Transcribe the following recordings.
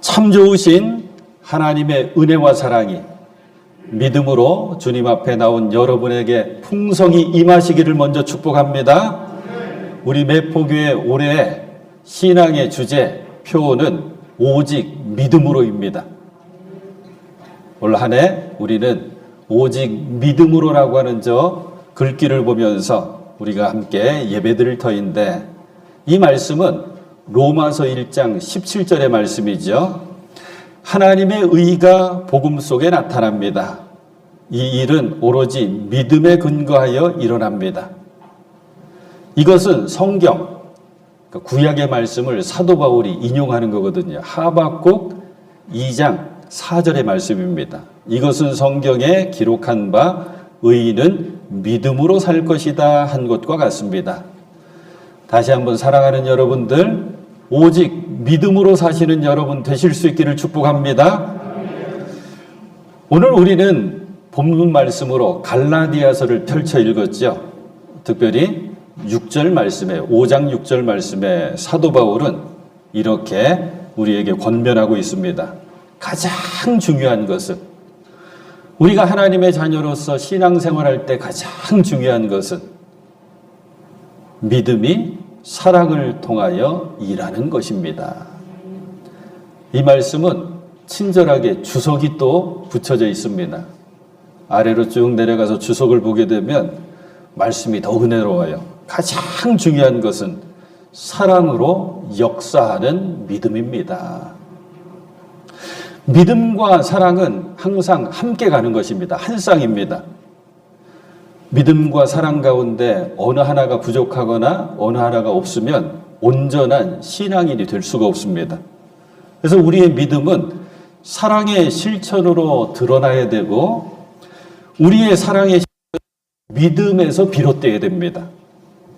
참 좋으신 하나님의 은혜와 사랑이 믿음으로 주님 앞에 나온 여러분에게 풍성히 임하시기를 먼저 축복합니다. 우리 매포교회 올해 신앙의 주제 표어는 오직 믿음으로입니다. 올 한 해 우리는 오직 믿음으로라고 하는 저 글귀를 보면서 우리가 함께 예배드릴 터인데, 이 말씀은 로마서 1장 17절의 말씀이죠. 하나님의 의가 복음 속에 나타납니다. 이 일은 오로지 믿음에 근거하여 일어납니다. 이것은 성경, 구약의 말씀을 사도 바울이 인용하는 거거든요. 하박국 2장 4절의 말씀입니다. 이것은 성경에 기록한 바 의인은 믿음으로 살 것이다 한 것과 같습니다. 다시 한번 사랑하는 여러분들, 오직 믿음으로 사시는 여러분 되실 수 있기를 축복합니다. 오늘 우리는 본문 말씀으로 갈라디아서를 펼쳐 읽었죠. 특별히 6절 말씀에, 5장 6절 말씀에 사도 바울은 이렇게 우리에게 권면하고 있습니다. 가장 중요한 것은, 우리가 하나님의 자녀로서 신앙생활할 때 가장 중요한 것은 믿음이 사랑을 통하여 일하는 것입니다. 이 말씀은 친절하게 주석이 또 붙여져 있습니다. 아래로 쭉 내려가서 주석을 보게 되면 말씀이 더 은혜로워요. 가장 중요한 것은 사랑으로 역사하는 믿음입니다. 믿음과 사랑은 항상 함께 가는 것입니다. 한 쌍입니다. 믿음과 사랑 가운데 어느 하나가 부족하거나 어느 하나가 없으면 온전한 신앙인이 될 수가 없습니다. 그래서 우리의 믿음은 사랑의 실천으로 드러나야 되고, 우리의 사랑의 믿음에서 비롯되어야 됩니다.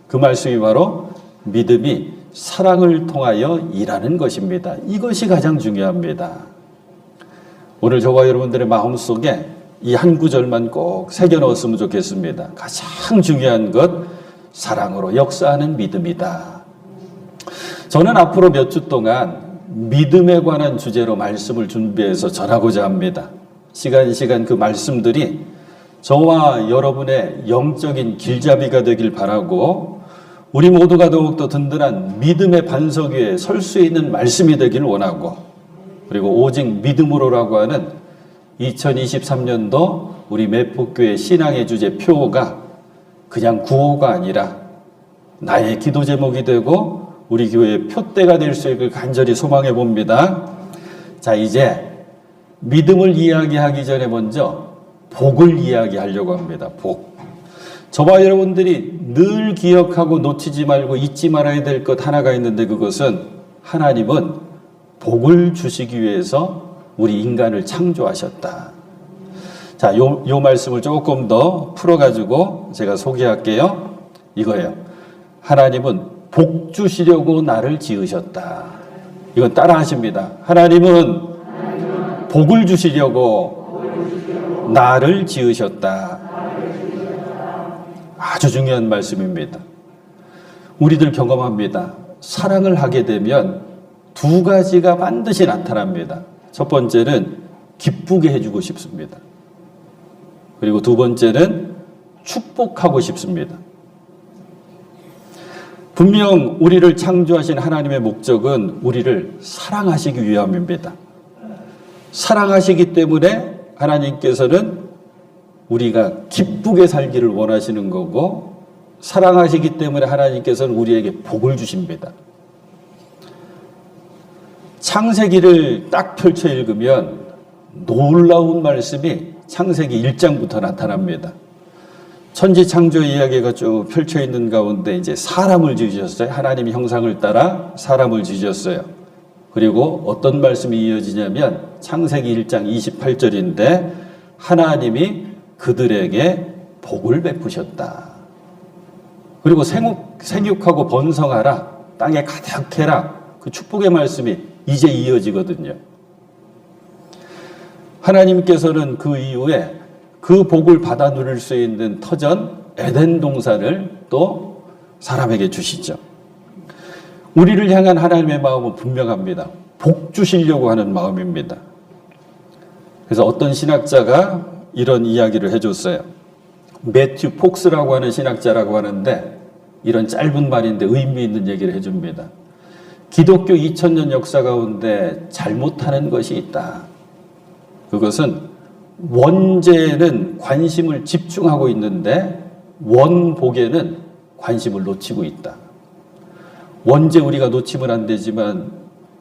그 말씀이 바로 믿음이 사랑을 통하여 일하는 것입니다. 이것이 가장 중요합니다. 오늘 저와 여러분들의 마음속에 이 한 구절만 꼭 새겨 넣었으면 좋겠습니다. 가장 중요한 것, 사랑으로 역사하는 믿음이다. 저는 앞으로 몇 주 동안 믿음에 관한 주제로 말씀을 준비해서 전하고자 합니다. 시간 그 말씀들이 저와 여러분의 영적인 길잡이가 되길 바라고, 우리 모두가 더욱더 든든한 믿음의 반석 위에 설 수 있는 말씀이 되길 원하고, 그리고 오직 믿음으로라고 하는 2023년도 우리 매포교회 신앙의 주제 표어가 그냥 구호가 아니라 나의 기도 제목이 되고 우리 교회의 표대가 될 수 있길 간절히 소망해 봅니다. 자, 이제 믿음을 이야기하기 전에 먼저 복을 이야기하려고 합니다. 복. 저와 여러분들이 늘 기억하고 놓치지 말고 잊지 말아야 될 것 하나가 있는데, 그것은 하나님은 복을 주시기 위해서 우리 인간을 창조하셨다. 자, 요 말씀을 조금 더 풀어가지고 제가 소개할게요. 이거예요. 하나님은 복 주시려고 나를 지으셨다. 이건 따라 하십니다. 하나님은 복을 주시려고 나를 지으셨다. 아주 중요한 말씀입니다. 우리들 경험합니다. 사랑을 하게 되면 두 가지가 반드시 나타납니다. 첫 번째는 기쁘게 해주고 싶습니다. 그리고 두 번째는 축복하고 싶습니다. 분명 우리를 창조하신 하나님의 목적은 우리를 사랑하시기 위함입니다. 사랑하시기 때문에 하나님께서는 우리가 기쁘게 살기를 원하시는 거고, 사랑하시기 때문에 하나님께서는 우리에게 복을 주십니다. 창세기를 딱 펼쳐 읽으면 놀라운 말씀이 창세기 1장부터 나타납니다. 천지 창조 이야기가 쭉 펼쳐 있는 가운데 이제 사람을 지으셨어요. 하나님의 형상을 따라 사람을 지으셨어요. 그리고 어떤 말씀이 이어지냐면 창세기 1장 28절인데 하나님이 그들에게 복을 베푸셨다. 그리고 생육하고 번성하라, 땅에 가득해라, 그 축복의 말씀이 이제 이어지거든요. 하나님께서는 그 이후에 그 복을 받아 누릴 수 있는 터전 에덴 동산을 또 사람에게 주시죠. 우리를 향한 하나님의 마음은 분명합니다. 복 주시려고 하는 마음입니다. 그래서 어떤 신학자가 이런 이야기를 해줬어요. 매튜 폭스라고 하는 신학자라고 하는데 이런 짧은 말인데 의미 있는 얘기를 해줍니다. 기독교 2000년 역사 가운데 잘못하는 것이 있다. 그것은 원죄에는 관심을 집중하고 있는데 원복에는 관심을 놓치고 있다. 원죄 우리가 놓치면 안 되지만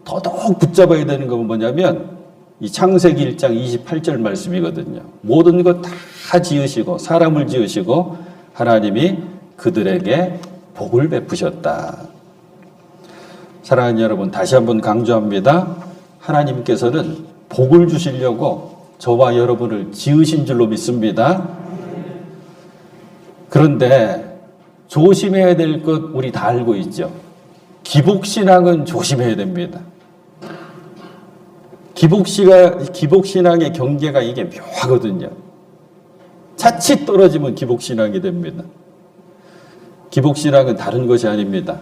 더더욱 붙잡아야 되는 건 뭐냐면 이 창세기 1장 28절 말씀이거든요. 모든 것 다 지으시고 사람을 지으시고 하나님이 그들에게 복을 베푸셨다. 사랑하는 여러분, 다시 한번 강조합니다. 하나님께서는 복을 주시려고 저와 여러분을 지으신 줄로 믿습니다. 그런데 조심해야 될 것 우리 다 알고 있죠. 기복신앙은 조심해야 됩니다. 기복신앙의 경계가 이게 묘하거든요. 자칫 떨어지면 기복신앙이 됩니다. 기복신앙은 다른 것이 아닙니다.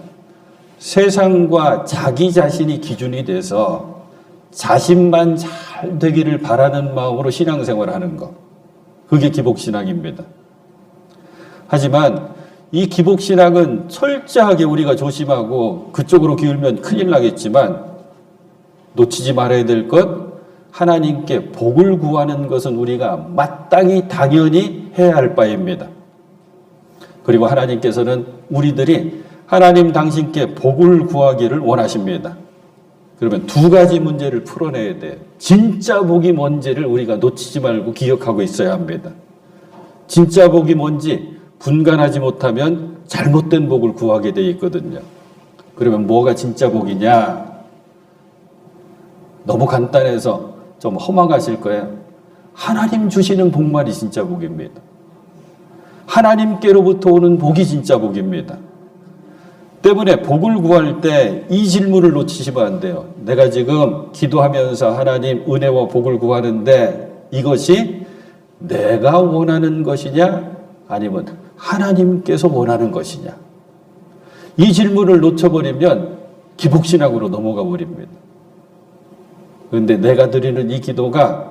세상과 자기 자신이 기준이 돼서 자신만 잘 되기를 바라는 마음으로 신앙생활을 하는 것. 그게 기복신앙입니다. 하지만 이 기복신앙은 철저하게 우리가 조심하고 그쪽으로 기울면 큰일 나겠지만 놓치지 말아야 될 것, 하나님께 복을 구하는 것은 우리가 마땅히 당연히 해야 할 바입니다. 그리고 하나님께서는 우리들이 하나님 당신께 복을 구하기를 원하십니다. 그러면 두 가지 문제를 풀어내야 돼요. 진짜 복이 뭔지를 우리가 놓치지 말고 기억하고 있어야 합니다. 진짜 복이 뭔지 분간하지 못하면 잘못된 복을 구하게 되어 있거든요. 그러면 뭐가 진짜 복이냐? 너무 간단해서 좀 허망하실 거예요. 하나님 주시는 복만이 진짜 복입니다. 하나님께로부터 오는 복이 진짜 복입니다. 때문에 복을 구할 때 이 질문을 놓치시면 안 돼요. 내가 지금 기도하면서 하나님 은혜와 복을 구하는데 이것이 내가 원하는 것이냐 아니면 하나님께서 원하는 것이냐. 이 질문을 놓쳐버리면 기복신앙으로 넘어가 버립니다. 그런데 내가 드리는 이 기도가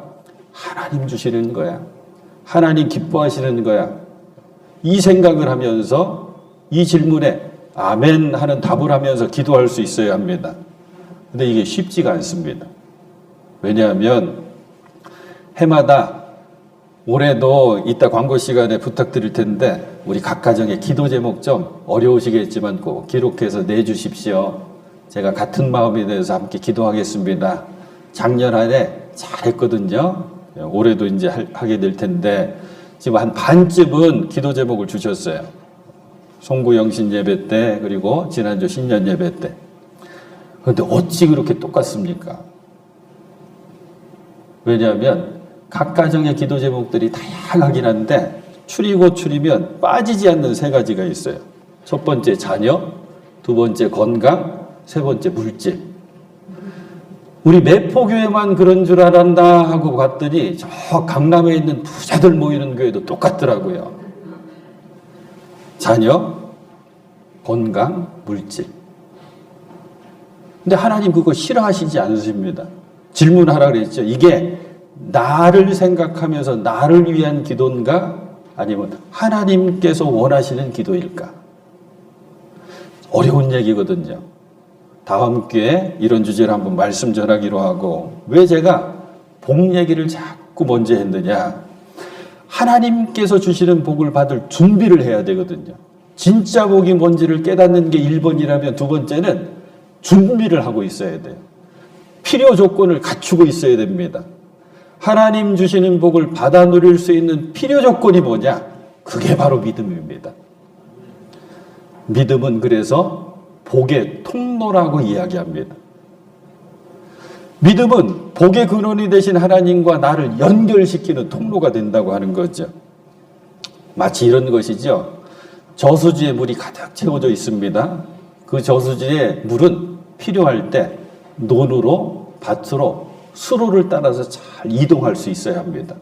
하나님 주시는 거야. 하나님 기뻐하시는 거야. 이 생각을 하면서 이 질문에 아멘 하는 답을 하면서 기도할 수 있어야 합니다. 근데 이게 쉽지가 않습니다. 왜냐하면 해마다 올해도 이따 광고 시간에 부탁드릴 텐데 우리 각 가정의 기도 제목 좀 어려우시겠지만 꼭 기록해서 내주십시오. 제가 같은 마음에 대해서 함께 기도하겠습니다. 작년 안에 잘했거든요. 올해도 이제 하게 될 텐데 지금 한 반쯤은 기도 제목을 주셨어요. 송구영신 예배 때 그리고 지난주 신년 예배 때. 그런데 어찌 그렇게 똑같습니까? 왜냐하면 각 가정의 기도 제목들이 다양하긴 한데 추리면 빠지지 않는 세 가지가 있어요. 첫 번째 자녀, 두 번째 건강, 세 번째 물질. 우리 매포교회만 그런 줄 알았나 하고 봤더니 저 강남에 있는 부자들 모이는 교회도 똑같더라고요. 자녀, 건강, 물질. 근데 하나님 그거 싫어하시지 않으십니다. 질문하라 그랬죠. 이게 나를 생각하면서 나를 위한 기도인가? 아니면 하나님께서 원하시는 기도일까? 어려운 얘기거든요. 다음 기회에 이런 주제를 한번 말씀 전하기로 하고, 왜 제가 복 얘기를 자꾸 먼저 했느냐? 하나님께서 주시는 복을 받을 준비를 해야 되거든요. 진짜 복이 뭔지를 깨닫는 게 1번이라면 두 번째는 준비를 하고 있어야 돼요. 필요 조건을 갖추고 있어야 됩니다. 하나님 주시는 복을 받아 누릴 수 있는 필요 조건이 뭐냐? 그게 바로 믿음입니다. 믿음은 그래서 복의 통로라고 이야기합니다. 믿음은 복의 근원이 되신 하나님과 나를 연결시키는 통로가 된다고 하는 거죠. 마치 이런 것이죠. 저수지에 물이 가득 채워져 있습니다. 그 저수지에 물은 필요할 때 논으로, 밭으로, 수로를 따라서 잘 이동할 수 있어야 합니다.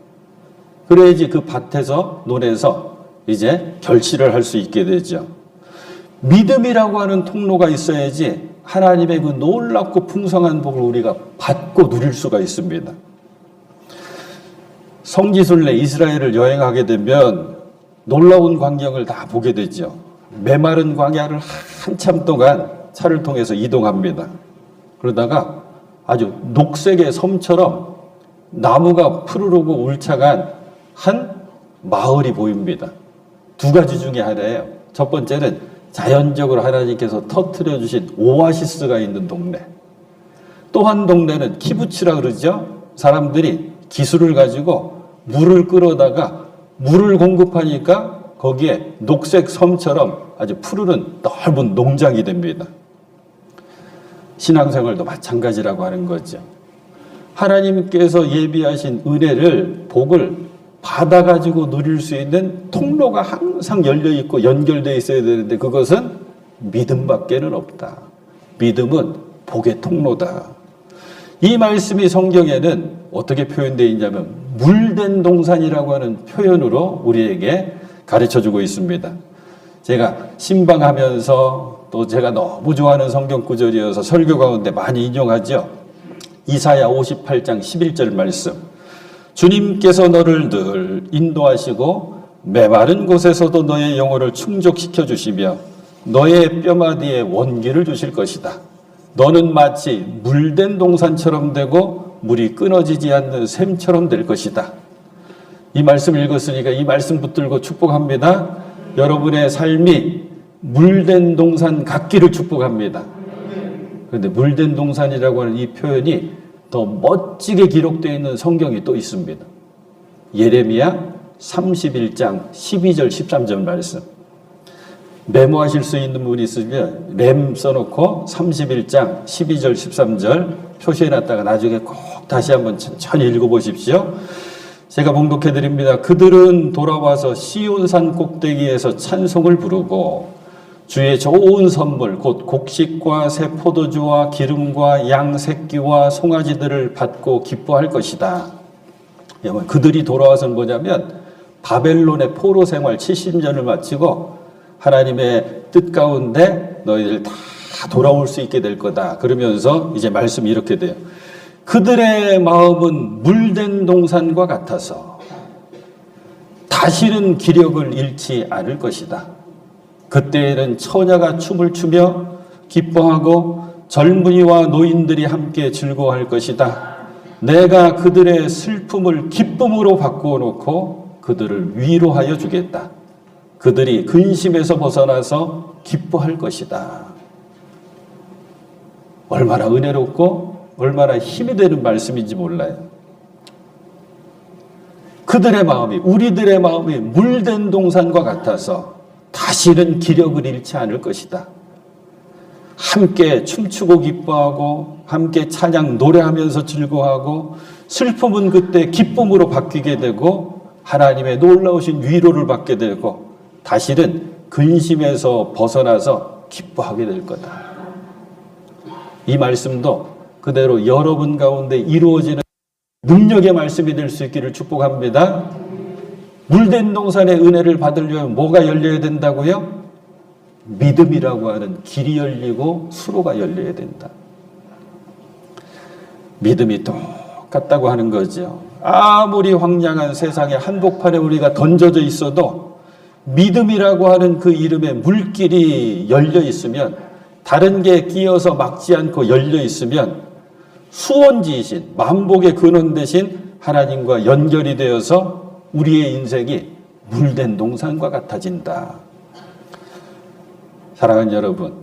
그래야지 그 밭에서, 논에서 이제 결실을 할 수 있게 되죠. 믿음이라고 하는 통로가 있어야지 하나님의 그 놀랍고 풍성한 복을 우리가 받고 누릴 수가 있습니다. 성지순례 이스라엘을 여행하게 되면 놀라운 광경을 다 보게 되죠. 메마른 광야를 한참 동안 차를 통해서 이동합니다. 그러다가 아주 녹색의 섬처럼 나무가 푸르르고 울창한 한 마을이 보입니다. 두 가지 중에 하나예요. 첫 번째는 자연적으로 하나님께서 터뜨려 주신 오아시스가 있는 동네. 또 한 동네는 키부츠라 그러죠. 사람들이 기술을 가지고 물을 끌어다가 물을 공급하니까 거기에 녹색 섬처럼 아주 푸르른 넓은 농장이 됩니다. 신앙생활도 마찬가지라고 하는 거죠. 하나님께서 예비하신 은혜를, 복을 받아가지고 누릴 수 있는 통로가 항상 열려있고 연결되어 있어야 되는데 그것은 믿음밖에는 없다. 믿음은 복의 통로다. 이 말씀이 성경에는 어떻게 표현되어 있냐면 물된 동산이라고 하는 표현으로 우리에게 가르쳐주고 있습니다. 제가 신방하면서 또 제가 너무 좋아하는 성경 구절이어서 설교 가운데 많이 인용하죠. 이사야 58장 11절 말씀. 주님께서 너를 늘 인도하시고 메마른 곳에서도 너의 영혼을 충족시켜 주시며 너의 뼈마디에 원기를 주실 것이다. 너는 마치 물된 동산처럼 되고 물이 끊어지지 않는 샘처럼 될 것이다. 이 말씀 읽었으니까 이 말씀 붙들고 축복합니다. 여러분의 삶이 물된 동산 같기를 축복합니다. 그런데 물된 동산이라고 하는 이 표현이 더 멋지게 기록되어 있는 성경이 또 있습니다. 예레미야 31장 12절 13절 말씀. 메모하실 수 있는 분이 있으면 램 써놓고 31장 12절 13절 표시해놨다가 나중에 꼭 다시 한번 천천히 읽어보십시오. 제가 봉독해 드립니다. 그들은 돌아와서 시온산 꼭대기에서 찬송을 부르고 주의 좋은 선물 곧 곡식과 새 포도주와 기름과 양 새끼와 송아지들을 받고 기뻐할 것이다. 그들이 돌아와서는 뭐냐면 바벨론의 포로 생활 70년을 마치고 하나님의 뜻 가운데 너희들 다 돌아올 수 있게 될 거다. 그러면서 이제 말씀이 이렇게 돼요. 그들의 마음은 물된 동산과 같아서 다시는 기력을 잃지 않을 것이다. 그때에는 처녀가 춤을 추며 기뻐하고 젊은이와 노인들이 함께 즐거워할 것이다. 내가 그들의 슬픔을 기쁨으로 바꾸어 놓고 그들을 위로하여 주겠다. 그들이 근심에서 벗어나서 기뻐할 것이다. 얼마나 은혜롭고 얼마나 힘이 되는 말씀인지 몰라요. 그들의 마음이, 우리들의 마음이 물된 동산과 같아서 다시는 기력을 잃지 않을 것이다. 함께 춤추고 기뻐하고 함께 찬양 노래하면서 즐거워하고 슬픔은 그때 기쁨으로 바뀌게 되고 하나님의 놀라우신 위로를 받게 되고 다시는 근심에서 벗어나서 기뻐하게 될 거다. 이 말씀도 그대로 여러분 가운데 이루어지는 능력의 말씀이 될 수 있기를 축복합니다. 물된 동산의 은혜를 받으려면 뭐가 열려야 된다고요? 믿음이라고 하는 길이 열리고 수로가 열려야 된다. 믿음이 똑같다고 하는 거죠. 아무리 황량한 세상의 한복판에 우리가 던져져 있어도 믿음이라고 하는 그 이름의 물길이 열려 있으면, 다른 게 끼어서 막지 않고 열려 있으면 수원지이신 만복의 근원 되신 하나님과 연결이 되어서 우리의 인생이 물된 동산과 같아진다. 사랑하는 여러분,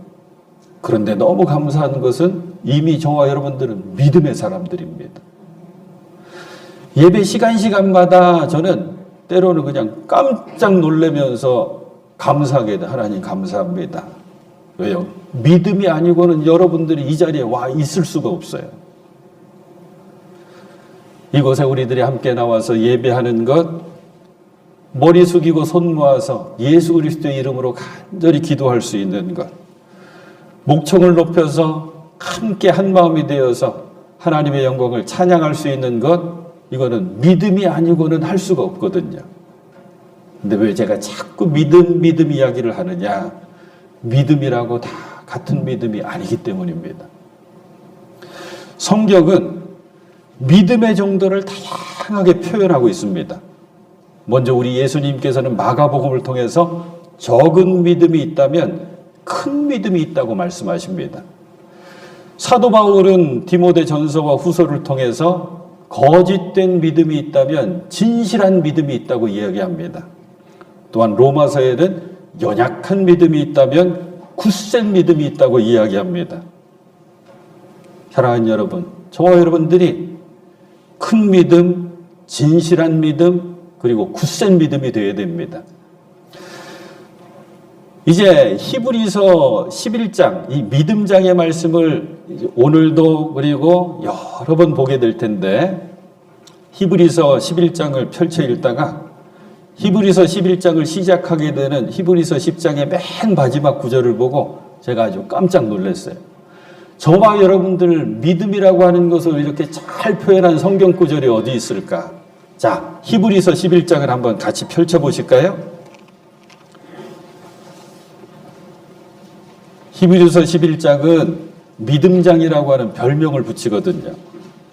그런데 너무 감사한 것은 이미 저와 여러분들은 믿음의 사람들입니다. 예배 시간마다 저는 때로는 그냥 깜짝 놀라면서 감사하게 돼. 하나님 감사합니다. 왜요? 믿음이 아니고는 여러분들이 이 자리에 와 있을 수가 없어요. 이곳에 우리들이 함께 나와서 예배하는 것, 머리 숙이고 손 모아서 예수 그리스도의 이름으로 간절히 기도할 수 있는 것, 목청을 높여서 함께 한 마음이 되어서 하나님의 영광을 찬양할 수 있는 것, 이거는 믿음이 아니고는 할 수가 없거든요. 근데 왜 제가 자꾸 믿음 이야기를 하느냐? 믿음이라고 다 같은 믿음이 아니기 때문입니다. 성경은 믿음의 정도를 다양하게 표현하고 있습니다. 먼저 우리 예수님께서는 마가복음을 통해서 적은 믿음이 있다면 큰 믿음이 있다고 말씀하십니다. 사도 바울은 디모데 전서와 후서를 통해서 거짓된 믿음이 있다면 진실한 믿음이 있다고 이야기합니다. 또한 로마서에는 연약한 믿음이 있다면 굳센 믿음이 있다고 이야기합니다. 사랑하는 여러분, 저와 여러분들이 큰 믿음, 진실한 믿음, 그리고 굳센 믿음이 되어야 됩니다. 이제 히브리서 11장, 이 믿음장의 말씀을 오늘도 그리고 여러 번 보게 될 텐데, 히브리서 11장을 펼쳐 읽다가 히브리서 11장을 시작하게 되는 히브리서 10장의 맨 마지막 구절을 보고 제가 아주 깜짝 놀랐어요. 저와 여러분들 믿음이라고 하는 것을 이렇게 잘 표현한 성경 구절이 어디 있을까? 자, 히브리서 11장을 한번 같이 펼쳐 보실까요? 히브리서 11장은 믿음장이라고 하는 별명을 붙이거든요.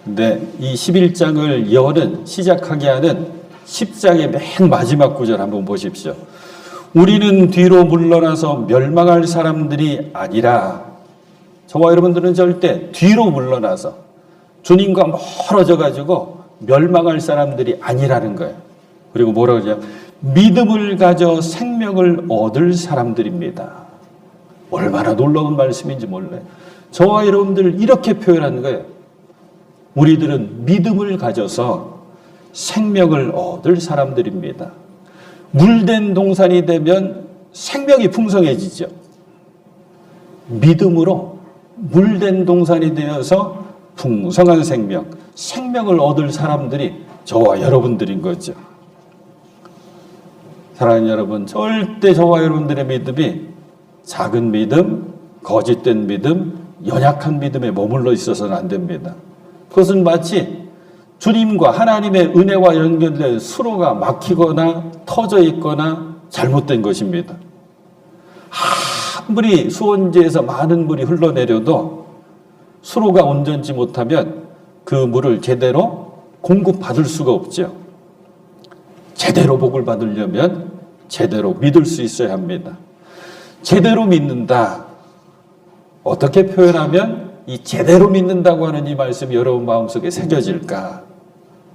근데 이 11장을 여는 시작하게 하는 10장의 맨 마지막 구절 한번 보십시오. 우리는 뒤로 물러나서 멸망할 사람들이 아니라, 저와 여러분들은 절대 뒤로 물러나서 주님과 멀어져 가지고 멸망할 사람들이 아니라는 거예요. 그리고 뭐라고 하죠? 믿음을 가져 생명을 얻을 사람들입니다. 얼마나 놀라운 말씀인지 몰라요. 저와 여러분들을 이렇게 표현하는 거예요. 우리들은 믿음을 가져서 생명을 얻을 사람들입니다. 물된 동산이 되면 생명이 풍성해지죠. 믿음으로 물된 동산이 되어서 풍성한 생명, 생명을 얻을 사람들이 저와 여러분들인 거죠. 사랑하는 여러분, 절대 저와 여러분들의 믿음이 작은 믿음, 거짓된 믿음, 연약한 믿음에 머물러 있어서는 안 됩니다. 그것은 마치 주님과 하나님의 은혜와 연결된 수로가 막히거나 터져 있거나 잘못된 것입니다. 아무리 수원지에서 많은 물이 흘러내려도 수로가 온전치 못하면 그 물을 제대로 공급받을 수가 없죠. 제대로 복을 받으려면 제대로 믿을 수 있어야 합니다. 제대로 믿는다. 어떻게 표현하면 이 제대로 믿는다고 하는 이 말씀이 여러분 마음속에 새겨질까?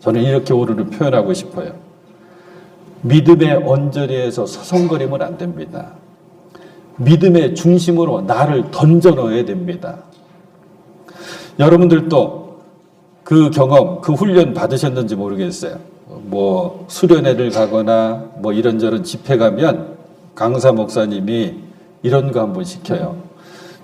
저는 이렇게 오늘은 표현하고 싶어요. 믿음의 언저리에서 서성거리면 안 됩니다. 믿음의 중심으로 나를 던져 넣어야 됩니다. 여러분들도 그 경험, 그 훈련 받으셨는지 모르겠어요. 뭐 수련회를 가거나 뭐 이런저런 집회 가면 강사 목사님이 이런 거 한번 시켜요.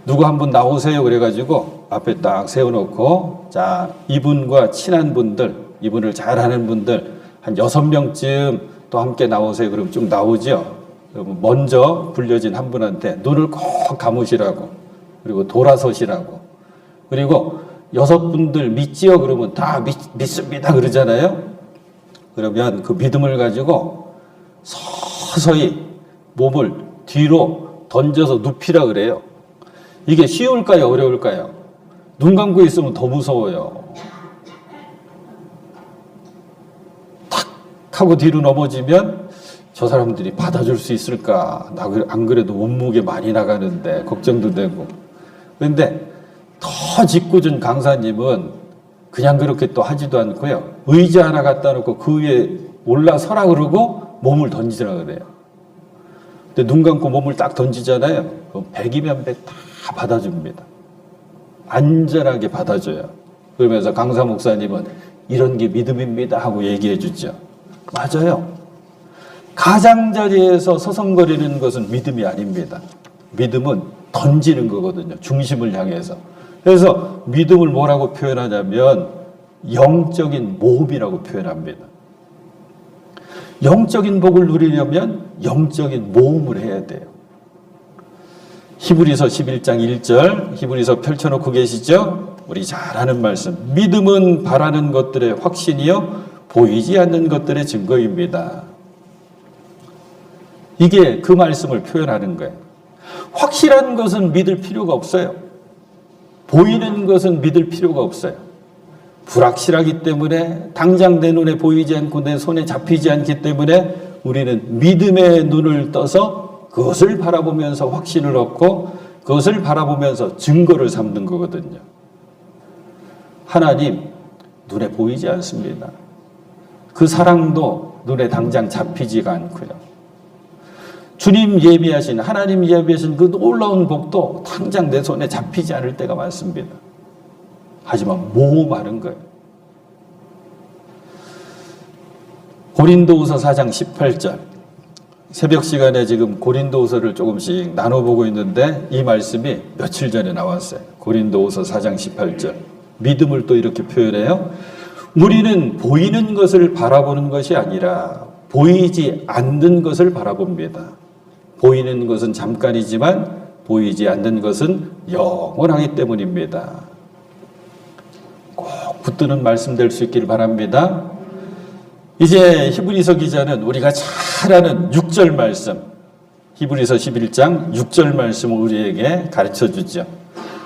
누구 한분 나오세요 그래가지고 앞에 딱 세워놓고, 자, 이분과 친한 분들, 이분을 잘 아는 분들 한 6명쯤 또 함께 나오세요. 그럼 쭉 나오죠. 먼저 불려진 한 분한테 눈을 꼭 감으시라고, 그리고 돌아서시라고, 그리고 6분들 믿지요? 그러면 다 믿습니다 그러잖아요. 그러면 그 믿음을 가지고 서서히 몸을 뒤로 던져서 눕히라 그래요. 이게 쉬울까요? 어려울까요? 눈 감고 있으면 더 무서워요. 탁 하고 뒤로 넘어지면 저 사람들이 받아줄 수 있을까? 나 안 그래도 몸무게 많이 나가는데 걱정도 되고. 그런데 더 짓궂은 강사님은 그냥 그렇게 또 하지도 않고요. 의자 하나 갖다 놓고 그 위에 올라서라 그러고 몸을 던지라 그래요. 근데 눈 감고 몸을 딱 던지잖아요. 그럼 100이면 100 다 받아줍니다. 안전하게 받아줘요. 그러면서 강사 목사님은 이런 게 믿음입니다 하고 얘기해 주죠. 맞아요. 가장자리에서 서성거리는 것은 믿음이 아닙니다. 믿음은 던지는 거거든요. 중심을 향해서. 그래서 믿음을 뭐라고 표현하냐면 영적인 모험이라고 표현합니다. 영적인 복을 누리려면 영적인 모험을 해야 돼요. 히브리서 11장 1절, 히브리서 펼쳐놓고 계시죠? 우리 잘 아는 말씀. 믿음은 바라는 것들의 확신이요 보이지 않는 것들의 증거입니다. 이게 그 말씀을 표현하는 거예요. 확실한 것은 믿을 필요가 없어요. 보이는 것은 믿을 필요가 없어요. 불확실하기 때문에 당장 내 눈에 보이지 않고 내 손에 잡히지 않기 때문에 우리는 믿음의 눈을 떠서 그것을 바라보면서 확신을 얻고 그것을 바라보면서 증거를 삼는 거거든요. 하나님 눈에 보이지 않습니다. 그 사랑도 눈에 당장 잡히지가 않고요. 주님 예비하신, 하나님 예비하신 그 놀라운 복도 당장 내 손에 잡히지 않을 때가 많습니다. 하지만 많은 거예요. 고린도후서 4장 18절. 새벽 시간에 지금 고린도후서를 조금씩 나눠보고 있는데 이 말씀이 며칠 전에 나왔어요. 고린도후서 4장 18절. 믿음을 또 이렇게 표현해요. 우리는 보이는 것을 바라보는 것이 아니라 보이지 않는 것을 바라봅니다. 보이는 것은 잠깐이지만 보이지 않는 것은 영원하기 때문입니다. 꼭 붙드는 말씀 될 수 있기를 바랍니다. 이제 히브리서 기자는 우리가 잘 아는 6절 말씀, 히브리서 11장 6절 말씀을 우리에게 가르쳐 주죠.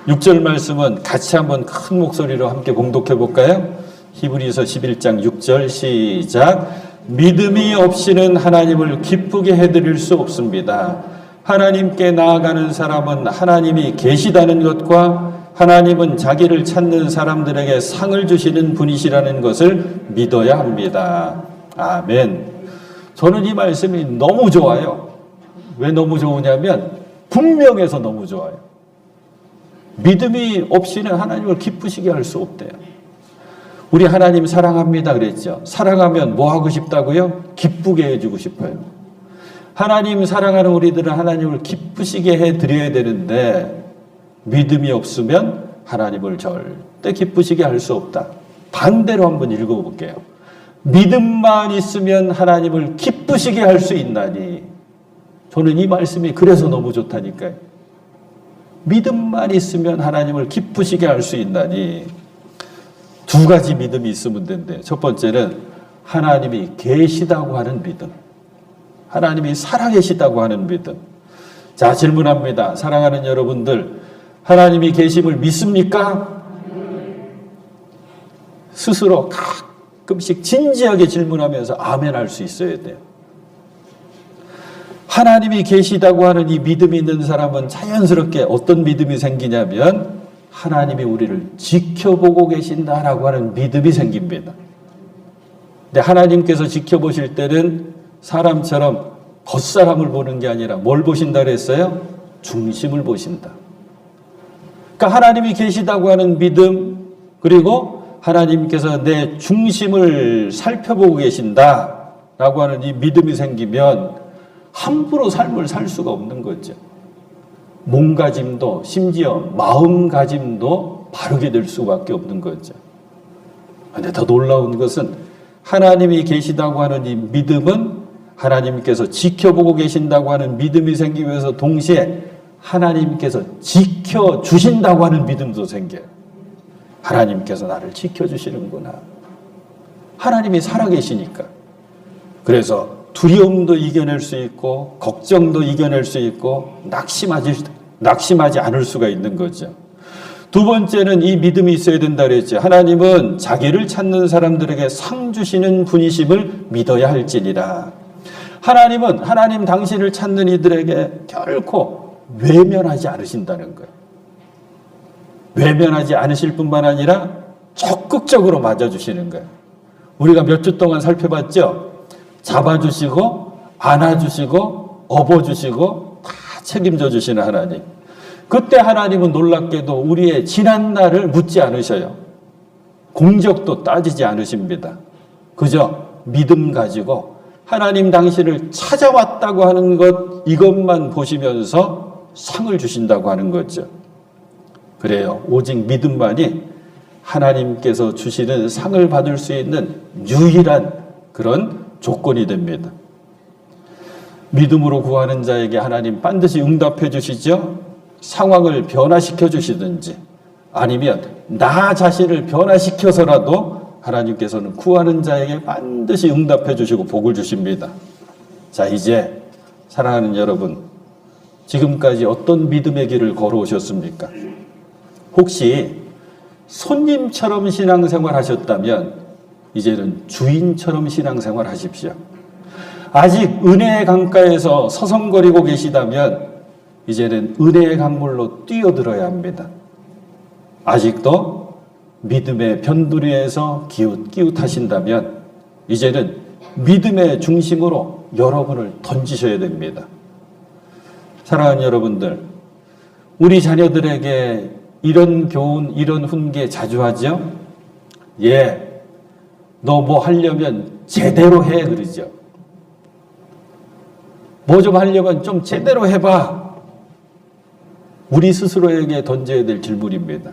6절 말씀은 같이 한번 큰 목소리로 함께 봉독해 볼까요? 히브리서 11장 6절 시작. 믿음이 없이는 하나님을 기쁘게 해드릴 수 없습니다. 하나님께 나아가는 사람은 하나님이 계시다는 것과 하나님은 자기를 찾는 사람들에게 상을 주시는 분이시라는 것을 믿어야 합니다. 아멘. 저는 이 말씀이 너무 좋아요. 왜 너무 좋으냐면 분명해서 너무 좋아요. 믿음이 없이는 하나님을 기쁘시게 할 수 없대요. 우리 하나님 사랑합니다 그랬죠. 사랑하면 뭐 하고 싶다고요? 기쁘게 해주고 싶어요. 하나님 사랑하는 우리들은 하나님을 기쁘시게 해드려야 되는데 믿음이 없으면 하나님을 절대 기쁘시게 할 수 없다. 반대로 한번 읽어볼게요. 믿음만 있으면 하나님을 기쁘시게 할 수 있나니. 저는 이 말씀이 그래서 너무 좋다니까요. 믿음만 있으면 하나님을 기쁘시게 할 수 있나니. 두 가지 믿음이 있으면 된대요. 첫 번째는 하나님이 계시다고 하는 믿음. 하나님이 살아계시다고 하는 믿음. 자, 질문합니다. 사랑하는 여러분들, 하나님이 계심을 믿습니까? 스스로 가끔씩 진지하게 질문하면서 아멘 할 수 있어야 돼요. 하나님이 계시다고 하는 이 믿음이 있는 사람은 자연스럽게 어떤 믿음이 생기냐면 하나님이 우리를 지켜보고 계신다라고 하는 믿음이 생깁니다. 근데 하나님께서 지켜보실 때는 사람처럼 겉사람을 보는 게 아니라 뭘 보신다 그랬어요? 중심을 보신다. 그러니까 하나님이 계시다고 하는 믿음, 그리고 하나님께서 내 중심을 살펴보고 계신다라고 하는 이 믿음이 생기면 함부로 삶을 살 수가 없는 거죠. 몸가짐도 심지어 마음가짐도 바르게 될 수밖에 없는 거죠. 그런데 더 놀라운 것은 하나님이 계시다고 하는 이 믿음은 하나님께서 지켜보고 계신다고 하는 믿음이 생기면서 동시에 하나님께서 지켜주신다고 하는 믿음도 생겨요. 하나님께서 나를 지켜주시는구나. 하나님이 살아계시니까. 그래서 두려움도 이겨낼 수 있고 걱정도 이겨낼 수 있고 낙심하지 않을 수가 있는 거죠. 두 번째는 이 믿음이 있어야 된다 그랬죠. 하나님은 자기를 찾는 사람들에게 상 주시는 분이심을 믿어야 할지니라. 하나님은 하나님 당신을 찾는 이들에게 결코 외면하지 않으신다는 거예요. 외면하지 않으실 뿐만 아니라 적극적으로 맞아주시는 거예요. 우리가 몇 주 동안 살펴봤죠. 잡아주시고 안아주시고 업어주시고 다 책임져 주시는 하나님. 그때 하나님은 놀랍게도 우리의 지난 날을 묻지 않으셔요. 공적도 따지지 않으십니다. 그저 믿음 가지고 하나님 당신을 찾아왔다고 하는 것, 이것만 보시면서 상을 주신다고 하는 거죠. 그래요. 오직 믿음만이 하나님께서 주시는 상을 받을 수 있는 유일한 그런 조건이 됩니다. 믿음으로 구하는 자에게 하나님 반드시 응답해 주시죠. 상황을 변화시켜 주시든지 아니면 나 자신을 변화시켜서라도 하나님께서는 구하는 자에게 반드시 응답해 주시고 복을 주십니다. 자, 이제 사랑하는 여러분, 지금까지 어떤 믿음의 길을 걸어오셨습니까? 혹시 손님처럼 신앙생활 하셨다면 이제는 주인처럼 신앙생활 하십시오. 아직 은혜의 강가에서 서성거리고 계시다면 이제는 은혜의 강물로 뛰어들어야 합니다. 아직도 믿음의 변두리에서 기웃기웃하신다면 이제는 믿음의 중심으로 여러분을 던지셔야 됩니다. 사랑하는 여러분들, 우리 자녀들에게 이런 교훈, 이런 훈계 자주 하죠? 예, 너 뭐 하려면 제대로 해, 그러죠. 뭐 좀 하려면 좀 제대로 해봐. 우리 스스로에게 던져야 될 질문입니다.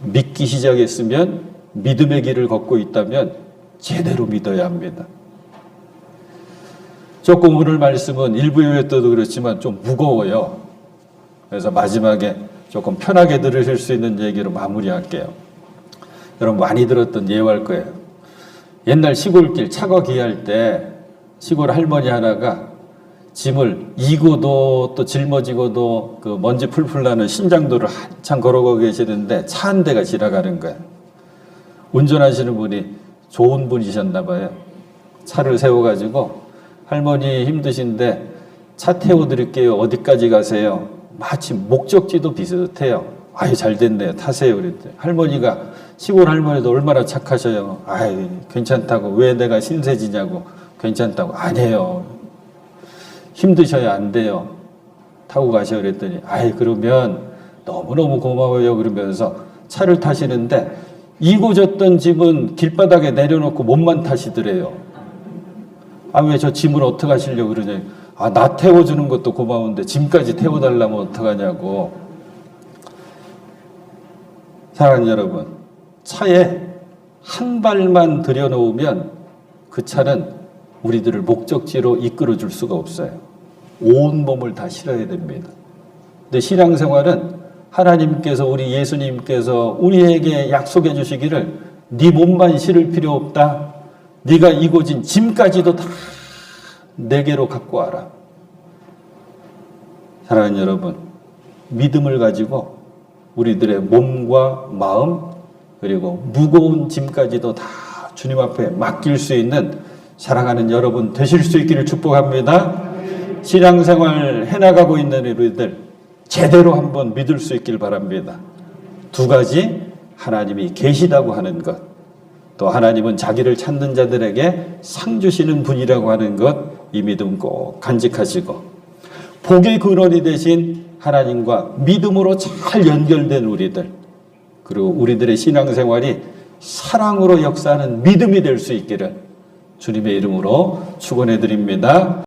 믿기 시작했으면, 믿음의 길을 걷고 있다면 제대로 믿어야 합니다. 조금 오늘 말씀은 일부 예배 때도 그렇지만 좀 무거워요. 그래서 마지막에 조금 편하게 들으실 수 있는 얘기로 마무리할게요. 여러분 많이 들었던 예화일 거예요. 옛날 시골길 차가 귀할 때 시골 할머니 하나가 짐을 이고도 또 짊어지고도 그 먼지 풀풀 나는 신장도를 한참 걸어가고 계시는데 차 한 대가 지나가는 거예요. 운전하시는 분이 좋은 분이셨나 봐요. 차를 세워가지고 할머니 힘드신데 차 태워드릴게요. 어디까지 가세요? 마침 목적지도 비슷해요. 아유 잘 됐네요. 타세요. 그랬더니 할머니가 시골 할머니도 얼마나 착하셔요. 아유 괜찮다고. 왜 내가 신세지냐고. 괜찮다고. 아니에요. 힘드셔야 안 돼요. 타고 가셔. 그랬더니 아이 그러면 너무너무 고마워요. 그러면서 차를 타시는데 이고졌던 짐은 길바닥에 내려놓고 몸만 타시더래요. 아, 왜 저 짐을 어떻게 하시려고 그러냐. 아, 나 태워주는 것도 고마운데 짐까지 태워달라면 어떡하냐고. 사랑하는 여러분, 차에 한 발만 들여놓으면 그 차는 우리들을 목적지로 이끌어줄 수가 없어요. 온 몸을 다 실어야 됩니다. 근데 신앙생활은 하나님께서 우리 예수님께서 우리에게 약속해 주시기를 네 몸만 실을 필요 없다. 네가 이고진 짐까지도 다 내게로 갖고 와라. 사랑하는 여러분, 믿음을 가지고 우리들의 몸과 마음 그리고 무거운 짐까지도 다 주님 앞에 맡길 수 있는 사랑하는 여러분 되실 수 있기를 축복합니다. 신앙생활 해나가고 있는 우리들 제대로 한번 믿을 수 있길 바랍니다. 두 가지, 하나님이 계시다고 하는 것, 또 하나님은 자기를 찾는 자들에게 상 주시는 분이라고 하는 것, 이 믿음 꼭 간직하시고 복의 근원이 되신 하나님과 믿음으로 잘 연결된 우리들, 그리고 우리들의 신앙생활이 사랑으로 역사하는 믿음이 될 수 있기를 주님의 이름으로 축원해 드립니다.